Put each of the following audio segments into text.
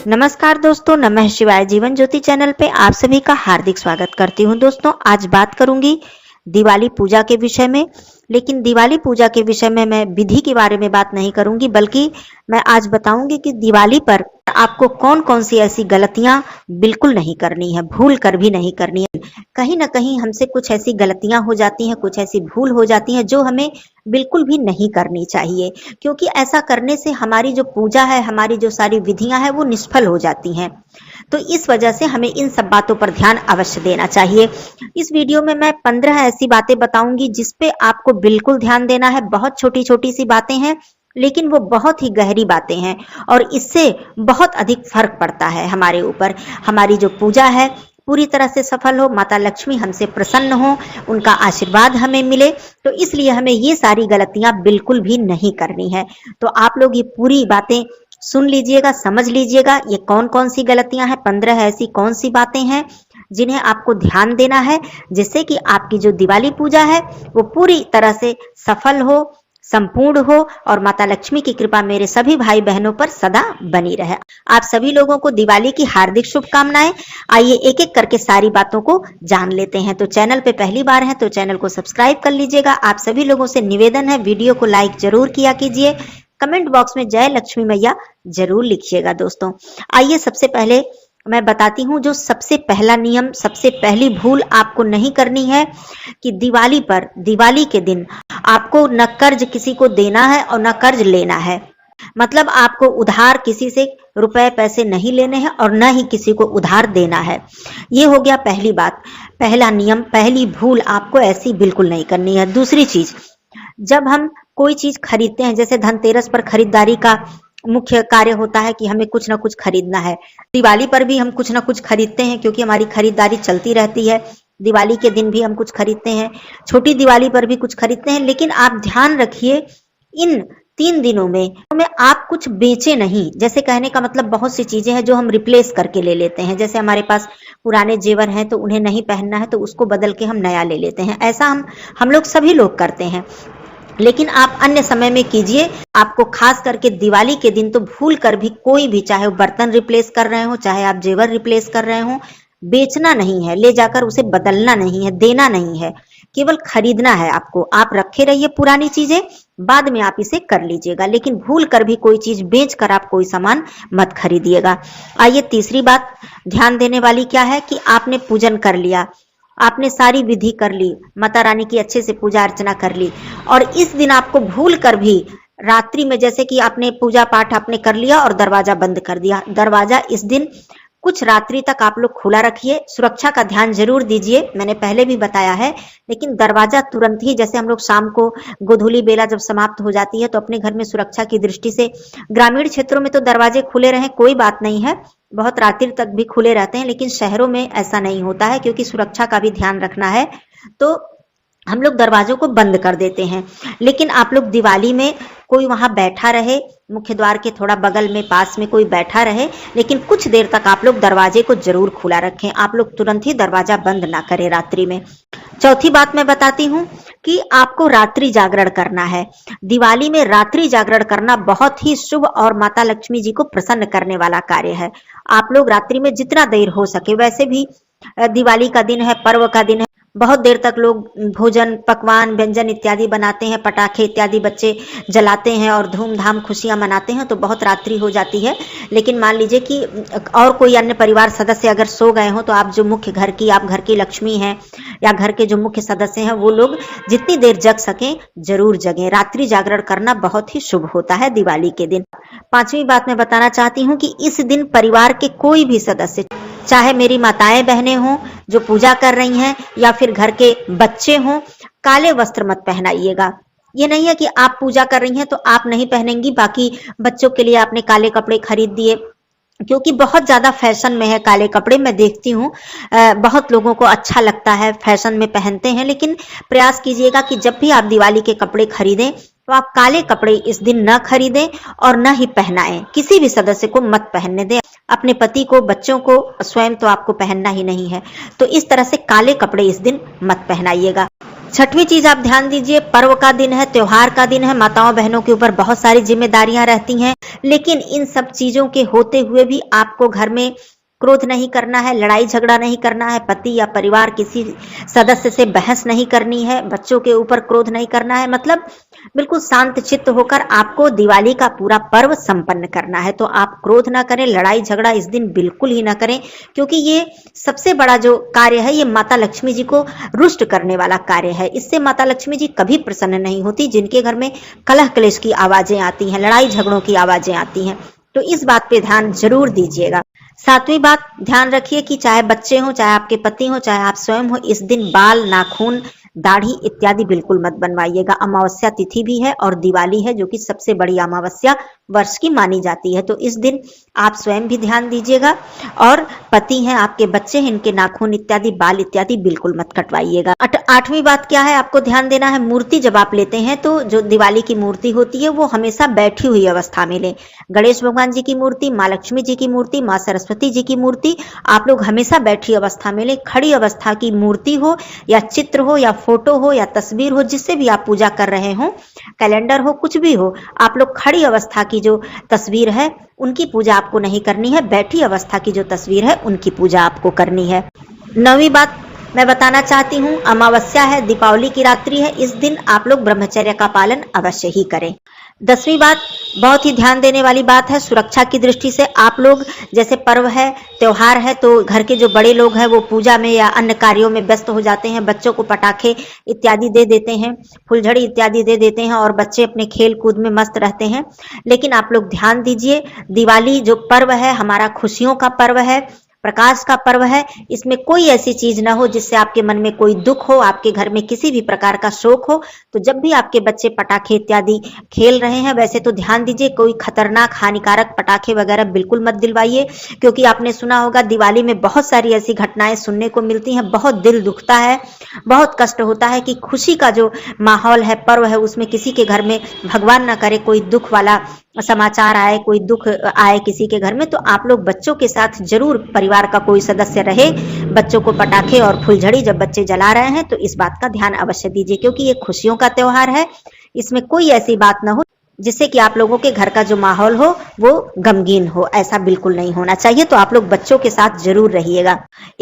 नमस्कार दोस्तों, नमः शिवाय। जीवन ज्योति चैनल पे आप सभी का हार्दिक स्वागत करती हूँ। दोस्तों, आज बात करूंगी दिवाली पूजा के विषय में। लेकिन दिवाली पूजा के विषय में मैं विधि के बारे में बात नहीं करूंगी, बल्कि मैं आज बताऊंगी कि दिवाली पर आपको कौन कौन सी ऐसी गलतियां बिल्कुल नहीं करनी है, भूल कर भी नहीं करनी है। कहीं ना कहीं हमसे कुछ ऐसी गलतियां हो जाती हैं, कुछ ऐसी भूल हो जाती है जो हमें बिल्कुल भी नहीं करनी चाहिए, क्योंकि ऐसा करने से हमारी जो पूजा है, हमारी जो सारी विधियां हैं, वो निष्फल हो जाती हैं। तो इस वजह से हमें इन सब बातों पर ध्यान अवश्य देना चाहिए। इस वीडियो में मैं 15 ऐसी बातें बताऊंगी जिसपे आपको बिल्कुल ध्यान देना है। बहुत छोटी छोटी सी बातें हैं, लेकिन वो बहुत ही गहरी बातें हैं और इससे बहुत अधिक फर्क पड़ता है हमारे ऊपर। हमारी जो पूजा है पूरी तरह से सफल हो, माता लक्ष्मी हमसे प्रसन्न हो, उनका आशीर्वाद हमें मिले, तो इसलिए हमें ये सारी गलतियां बिल्कुल भी नहीं करनी है। तो आप लोग ये पूरी बातें सुन लीजिएगा, समझ लीजिएगा ये कौन कौन सी गलतियां हैं, 15 ऐसी कौन सी बातें हैं जिन्हें आपको ध्यान देना है, जिससे कि आपकी जो दिवाली पूजा है वो पूरी तरह से सफल हो, संपूर्ण हो और माता लक्ष्मी की कृपा मेरे सभी भाई बहनों पर सदा बनी रहे। आप सभी लोगों को दिवाली की हार्दिक शुभकामनाएं। आइए एक एक करके सारी बातों को जान लेते हैं। तो चैनल पे पहली बार है तो चैनल को सब्सक्राइब कर लीजिएगा। आप सभी लोगों से निवेदन है, वीडियो को लाइक जरूर किया कीजिए। कमेंट बॉक्स में जय लक्ष्मी मैया जरूर लिखिएगा। दोस्तों, आइए सबसे पहले मैं बताती हूँ जो सबसे पहला नियम, सबसे पहली भूल आपको नहीं करनी है कि दिवाली पर, दिवाली के दिन आपको न कर्ज किसी को देना है और न कर्ज लेना है। मतलब आपको उधार किसी से रुपए पैसे नहीं लेने हैं और न ही किसी को उधार देना है। ये हो गया पहली बात, पहला नियम, पहली भूल आपको ऐसी बिल्कुल नहीं करनी है। दूसरी चीज, जब हम कोई चीज खरीदते हैं, जैसे धनतेरस पर खरीदारी का मुख्य कार्य होता है कि हमें कुछ ना कुछ खरीदना है। दिवाली पर भी हम कुछ ना कुछ खरीदते हैं क्योंकि हमारी खरीदारी चलती रहती है। दिवाली के दिन भी हम कुछ खरीदते हैं, छोटी दिवाली पर भी कुछ खरीदते हैं। लेकिन आप ध्यान रखिए, इन 3 दिनों में आप कुछ बेचे नहीं। जैसे कहने का मतलब बहुत सी चीजें हैं जो हम रिप्लेस करके ले लेते हैं। जैसे हमारे पास पुराने जेवर हैं तो उन्हें नहीं पहनना है तो उसको बदल के हम नया ले लेते हैं। ऐसा हम लोग सभी लोग करते हैं, लेकिन आप अन्य समय में कीजिए। आपको खास करके दिवाली के दिन तो भूल कर भी कोई भी, चाहे वो बर्तन रिप्लेस कर रहे हो, चाहे आप जेवर रिप्लेस कर रहे हो, बेचना नहीं है, ले जाकर उसे बदलना नहीं है, देना नहीं है, केवल खरीदना है आपको। आप रखे रहिए पुरानी चीजें, बाद में आप इसे कर लीजिएगा, लेकिन भूल कर भी कोई चीज बेच कर आप कोई सामान मत खरीदिएगा। आइए तीसरी बात ध्यान देने वाली क्या है कि आपने पूजन कर लिया, आपने सारी विधि कर ली, माता रानी की अच्छे से पूजा अर्चना कर ली, और इस दिन आपको भूल कर भी रात्रि में, जैसे कि आपने पूजा पाठ आपने कर लिया और दरवाजा बंद कर दिया। दरवाजा इस दिन कुछ रात्रि तक आप लोग खुला रखिए, सुरक्षा का ध्यान जरूर दीजिए, मैंने पहले भी बताया है। लेकिन दरवाजा तुरंत ही, जैसे हम लोग शाम को गोधूली बेला जब समाप्त हो जाती है तो अपने घर में सुरक्षा की दृष्टि से, ग्रामीण क्षेत्रों में तो दरवाजे खुले रहें कोई बात नहीं है, बहुत रात्रि तक भी खुले रहते हैं, लेकिन शहरों में ऐसा नहीं होता है क्योंकि सुरक्षा का भी ध्यान रखना है, तो हम लोग दरवाजों को बंद कर देते हैं। लेकिन आप लोग दिवाली में कोई वहां बैठा रहे, मुख्य द्वार के थोड़ा बगल में पास में कोई बैठा रहे, लेकिन कुछ देर तक आप लोग दरवाजे को जरूर खुला रखें। आप लोग तुरंत ही दरवाजा बंद ना करें रात्रि में। चौथी बात मैं बताती हूँ कि आपको रात्रि जागरण करना है। दिवाली में रात्रि जागरण करना बहुत ही शुभ और माता लक्ष्मी जी को प्रसन्न करने वाला कार्य है। आप लोग रात्रि में जितना देर हो सके, वैसे भी दिवाली का दिन है, पर्व का दिन है, बहुत देर तक लोग भोजन, पकवान, व्यंजन इत्यादि बनाते हैं, पटाखे इत्यादि बच्चे जलाते हैं और धूमधाम खुशियां मनाते हैं, तो बहुत रात्रि हो जाती है। लेकिन मान लीजिए कि और कोई अन्य परिवार सदस्य अगर सो गए हो तो आप जो मुख्य घर की, आप घर की लक्ष्मी हैं या घर के जो मुख्य सदस्य हैं, वो लोग जितनी देर जग सकें जरूर जगें। रात्रि जागरण करना बहुत ही शुभ होता है दिवाली के दिन। 5वीं बात मैं बताना चाहती हूँ कि इस दिन परिवार के कोई भी सदस्य, चाहे मेरी माताएं बहनें हों जो पूजा कर रही हैं या फिर घर के बच्चे हों, काले वस्त्र मत पहनाइएगा। ये नहीं है कि आप पूजा कर रही हैं तो आप नहीं पहनेंगी, बाकी बच्चों के लिए आपने काले कपड़े खरीद दिए, क्योंकि बहुत ज्यादा फैशन में है काले कपड़े। मैं देखती हूँ बहुत लोगों को अच्छा लगता है, फैशन में पहनते हैं, लेकिन प्रयास कीजिएगा कि जब भी आप दिवाली के कपड़े खरीदें तो आप काले कपड़े इस दिन न खरीदें और न ही पहनाएं। किसी भी सदस्य को मत पहनने दें, अपने पति को, बच्चों को, स्वयं तो आपको पहनना ही नहीं है। तो इस तरह से काले कपड़े इस दिन मत पहनाइएगा। छठवीं चीज आप ध्यान दीजिए, पर्व का दिन है, त्योहार का दिन है, माताओं बहनों के ऊपर बहुत सारी जिम्मेदारियां रहती हैं, लेकिन इन सब चीजों के होते हुए भी आपको घर में क्रोध नहीं करना है, लड़ाई झगड़ा नहीं करना है, पति या परिवार किसी सदस्य से बहस नहीं करनी है, बच्चों के ऊपर क्रोध नहीं करना है, मतलब बिल्कुल शांत चित्त होकर आपको दिवाली का पूरा पर्व संपन्न करना है। तो आप क्रोध ना करें, लड़ाई झगड़ा इस दिन बिल्कुल ही ना करें, क्योंकि ये सबसे बड़ा जो कार्य है ये माता लक्ष्मी जी को रुष्ट करने वाला कार्य है। इससे माता लक्ष्मी जी कभी प्रसन्न नहीं होती। जिनके घर में कलह क्लेश की आवाजें आती हैं, लड़ाई झगड़ों की आवाजें आती हैं, तो इस बात पे ध्यान जरूर दीजिएगा। सातवीं बात, ध्यान रखिए कि चाहे बच्चे हों, चाहे आपके पति हो, चाहे आप स्वयं हो, इस दिन बाल, नाखून, दाढ़ी इत्यादि बिल्कुल मत बनवाइएगा। अमावस्या तिथि भी है और दिवाली है, जो कि सबसे बड़ी अमावस्या वर्ष की मानी जाती है। तो इस दिन आप स्वयं भी ध्यान दीजिएगा, और पति हैं, आपके बच्चे हैं, इनके नाखून इत्यादि, बाल इत्यादि बिल्कुल मत कटवाइएगा। आठवीं बात क्या है, आपको ध्यान देना है, मूर्ति जब आप लेते हैं तो जो दिवाली की मूर्ति होती है वो हमेशा बैठी हुई अवस्था में लें। गणेश भगवान जी की मूर्ति, माँ लक्ष्मी जी की मूर्ति, माँ सरस्वती जी की मूर्ति आप लोग हमेशा बैठी अवस्था में लें। खड़ी अवस्था की मूर्ति हो या चित्र हो या फोटो हो या तस्वीर हो, जिससे भी आप पूजा कर रहे हो, कैलेंडर हो, कुछ भी हो, आप लोग खड़ी अवस्था की जो तस्वीर है उनकी पूजा आपको नहीं करनी है। बैठी अवस्था की जो तस्वीर है उनकी पूजा आपको करनी है। नौवीं बात मैं बताना चाहती हूँ, अमावस्या है, दीपावली की रात्रि है, इस दिन आप लोग ब्रह्मचर्य का पालन अवश्य ही करें। 10वीं बात बहुत ही ध्यान देने वाली बात है, सुरक्षा की दृष्टि से आप लोग, जैसे पर्व है, त्योहार है, तो घर के जो बड़े लोग हैं वो पूजा में या अन्य कार्यों में व्यस्त हो जाते हैं, बच्चों को पटाखे इत्यादि दे देते हैं, फुलझड़ी इत्यादि दे देते हैं और बच्चे अपने खेल कूद में मस्त रहते हैं। लेकिन आप लोग ध्यान दीजिए, दिवाली जो पर्व है हमारा खुशियों का पर्व है, प्रकाश का पर्व है, इसमें कोई ऐसी चीज ना हो जिससे आपके मन में कोई दुख हो, आपके घर में किसी भी प्रकार का शोक हो। तो जब भी आपके बच्चे पटाखे इत्यादि खेल रहे हैं, वैसे तो ध्यान दीजिए कोई खतरनाक हानिकारक पटाखे वगैरह बिल्कुल मत दिलवाइए, क्योंकि आपने सुना होगा दिवाली में बहुत सारी ऐसी घटनाएं सुनने को मिलती हैं, बहुत दिल दुखता है, बहुत कष्ट होता है कि खुशी का जो माहौल है, पर्व है, उसमें किसी के घर में भगवान ना करे कोई दुख वाला समाचार आए, कोई दुख आए किसी के घर में। तो आप लोग बच्चों के साथ जरूर, परिवार का कोई सदस्य रहे, बच्चों को पटाखे और फुलझड़ी जब बच्चे जला रहे हैं तो इस बात का ध्यान अवश्य दीजिए, क्योंकि ये खुशियों का त्योहार है, इसमें कोई ऐसी बात ना हो जिससे कि आप लोगों के घर का जो माहौल हो वो गमगीन हो, ऐसा बिल्कुल नहीं होना चाहिए। तो आप लोग बच्चों के साथ जरूर रहिएगा।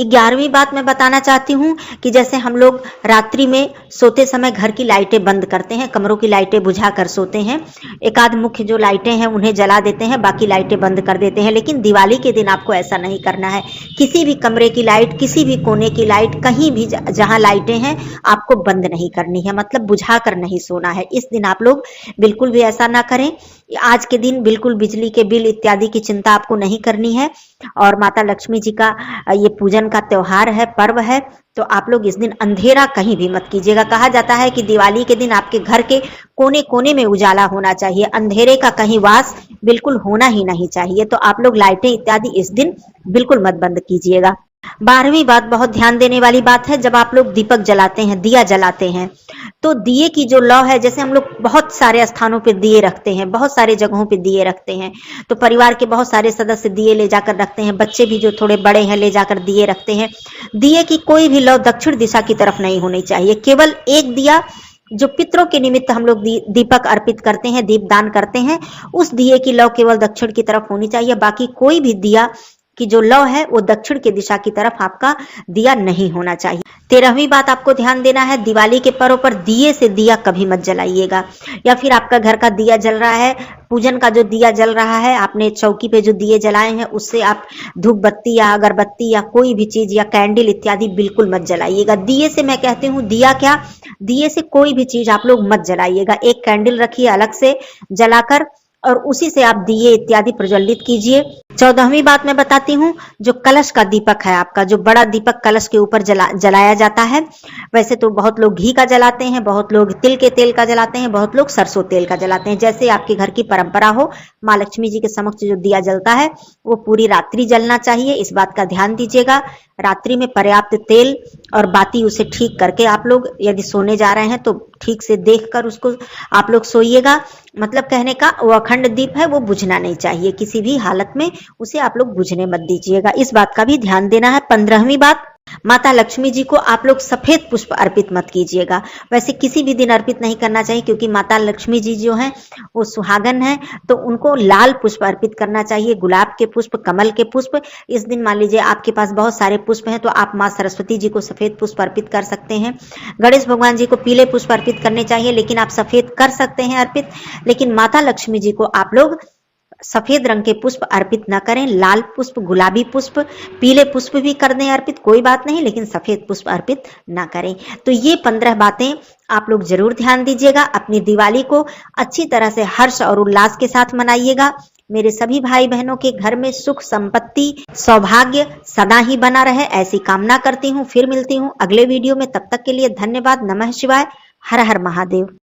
11वीं बात मैं बताना चाहती हूँ कि जैसे हम लोग रात्रि में सोते समय घर की लाइटें बंद करते हैं, कमरों की लाइटें बुझा कर सोते हैं, एक आध मुख्य जो लाइटें हैं उन्हें जला देते हैं, बाकी लाइटें बंद कर देते हैं। लेकिन दिवाली के दिन आपको ऐसा नहीं करना है। किसी भी कमरे की लाइट, किसी भी कोने की लाइट, कहीं भी जहां लाइटें हैं आपको बंद नहीं करनी है, मतलब बुझा कर नहीं सोना है। इस दिन आप लोग बिल्कुल भी ऐसा ना करें। आज के दिन बिल्कुल बिजली के बिल इत्यादि की चिंता आपको नहीं करनी है, और माता लक्ष्मी जी का ये पूजन का त्योहार है, पर्व है, तो आप लोग इस दिन अंधेरा कहीं भी मत कीजिएगा। कहा जाता है कि दिवाली के दिन आपके घर के कोने कोने में उजाला होना चाहिए, अंधेरे का कहीं वास बिल्कुल होना ही नहीं चाहिए। तो आप लोग लाइटें इत्यादि इस दिन बिल्कुल मत बंद कीजिएगा। 12वीं बात बहुत ध्यान देने वाली बात है, जब आप लोग दीपक जलाते हैं, दिया जलाते हैं, तो दिए की जो लौ है, जैसे हम लोग बहुत सारे स्थानों पे दिए रखते हैं, बहुत सारे जगहों पे दिए रखते हैं, तो परिवार के बहुत सारे सदस्य दिए ले जाकर रखते हैं, बच्चे भी जो थोड़े बड़े हैं ले जाकर दिए रखते हैं। दिए की कोई भी लौ दक्षिण दिशा की तरफ नहीं होनी चाहिए। केवल एक दिया जो पितरों के निमित्त हम लोग दीपक अर्पित करते हैं, दीप दान करते हैं, उस दिए की लौ केवल दक्षिण की तरफ होनी चाहिए। बाकी कोई भी दिया कि जो लौ है वो दक्षिण की दिशा की तरफ आपका दिया नहीं होना चाहिए। 13वीं बात आपको ध्यान देना है, दिवाली के पर्व पर दिए से दिया कभी मत जलाइएगा। या फिर आपका घर का दिया जल रहा है, पूजन का जो दिया जल रहा है, आपने चौकी पे जो दिए जलाए हैं, उससे आप धूप बत्ती या अगरबत्ती या कोई भी चीज या कैंडल इत्यादि बिल्कुल मत जलाइएगा। दिए से मैं कहती हूँ, दिया क्या, दिए से कोई भी चीज आप लोग मत जलाइएगा। एक कैंडल रखिए अलग से जलाकर, और उसी से आप दिए इत्यादि प्रज्वलित कीजिए। 14वीं बात मैं बताती हूँ, जो कलश का दीपक है आपका, जो बड़ा दीपक कलश के ऊपर जलाया जाता है, वैसे तो बहुत लोग घी का जलाते हैं, बहुत लोग तिल के तेल का जलाते हैं, बहुत लोग सरसों तेल का जलाते हैं, जैसे आपके घर की परंपरा हो। माँ लक्ष्मी जी के समक्ष जो दिया जलता है वो पूरी रात्रि जलना चाहिए, इस बात का ध्यान दीजिएगा। रात्रि में पर्याप्त तेल और बाती उसे ठीक करके आप लोग यदि सोने जा रहे हैं तो ठीक से देखकर उसको आप लोग सोइएगा। मतलब कहने का वो अखंड दीप है, वो बुझना नहीं चाहिए, किसी भी हालत में उसे आप लोग बुझने मत दीजिएगा, इस बात का भी ध्यान देना है। 15वीं बात, माता लक्ष्मी जी को आप लोग सफेद पुष्प अर्पित मत कीजिएगा। वैसे किसी भी दिन अर्पित नहीं करना चाहिए, क्योंकि माता लक्ष्मी जी जो हैं वो सुहागन है, तो उनको लाल पुष्प अर्पित करना चाहिए, गुलाब के पुष्प, कमल के पुष्प। इस दिन मान लीजिए आपके पास बहुत सारे पुष्प हैं तो आप माँ सरस्वती जी को सफेद पुष्प अर्पित कर सकते हैं। गणेश भगवान जी को पीले पुष्प अर्पित करने चाहिए, लेकिन आप सफेद कर सकते हैं अर्पित। लेकिन माता लक्ष्मी जी को आप लोग सफेद रंग के पुष्प अर्पित न करें, लाल पुष्प, गुलाबी पुष्प, पीले पुष्प भी कर दें अर्पित, कोई बात नहीं, लेकिन सफेद पुष्प अर्पित न करें। तो ये 15 बातें आप लोग जरूर ध्यान दीजिएगा। अपनी दिवाली को अच्छी तरह से हर्ष और उल्लास के साथ मनाइएगा। मेरे सभी भाई बहनों के घर में सुख, संपत्ति, सौभाग्य सदा ही बना रहे, ऐसी कामना करती हूँ। फिर मिलती हूँ अगले वीडियो में, तब तक के लिए धन्यवाद। नमः शिवाय। हर हर महादेव।